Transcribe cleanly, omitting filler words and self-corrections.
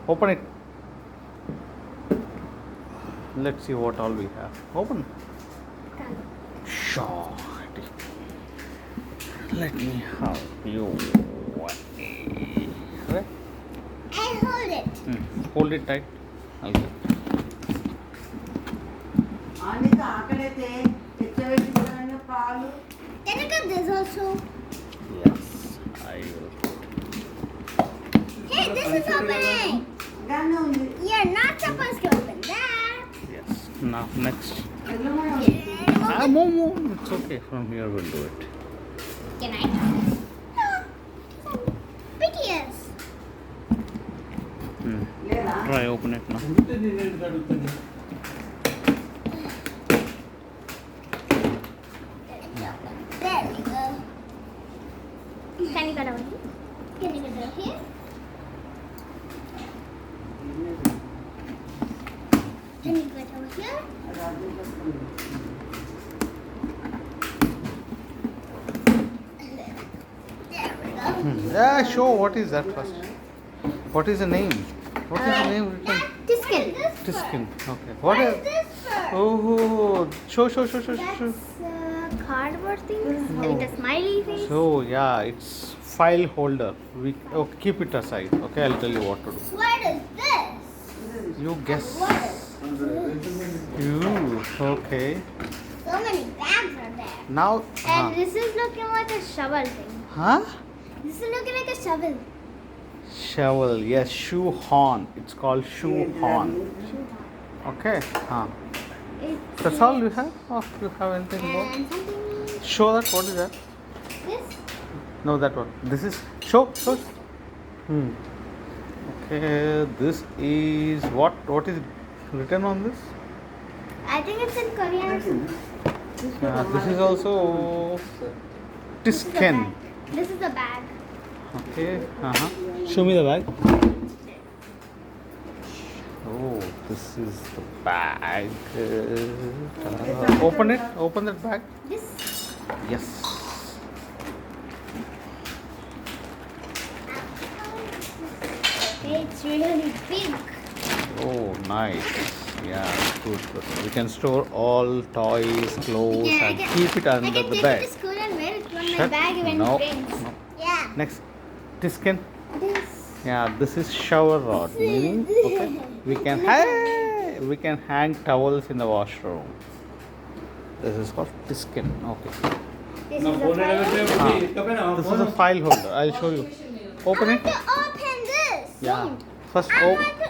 Open it. Let's see what all we have. Open. Sure. Let me help you. Right? I hold it. Hold it tight. Okay. Can I get this also? Yes, I will. Hey, this is opening. You're not supposed to open that. Yes. Now next. Yeah. Move. It's okay. From here we'll do it. Can I? No. BTS. Try open it now. There we go. Can you get over here? Can you get over here? Can you get over here? There we go. Yeah, show what is that first. What is the name? What is the name written? Tiskin. Tiskin. Okay. What is? this for? Oh, show. That's a cardboard thing with a smiley face. So yeah, it's file holder. We keep it aside. Okay, I'll tell you what to do. What is this? You guess. What is this? You okay? So many bags are there. Now. And this is looking like a shovel thing. Huh? This is looking like a shovel. Shovel. Yes, shoe horn. It's called shoe horn. Okay. It's That's all you have? Oh, you have anything more? and something. Show that. What is that? This. No, that one. This is show. Okay, this is what? What is written on this? I think it's in Korean or something. This is also This is the Tiskin. bag. This is the bag. Okay. Show me the bag. Oh, this is the bag. Open it. Open that bag. This. Yes. It's really big. Oh, nice. Yeah, good. We can store all toys, clothes, Yeah, and keep it I under can the take bag. it to school and wear it on my Shut- bag when no, it rains. no. Yeah. Next, Tiskin. This. Yeah, this is shower rod. Meaning, okay, we can hang towels in the washroom. This is called Tiskin. Okay. This is a file. This is a file holder. I'll show you. Open I it. want to open this. Yeah. Don't. First, I want to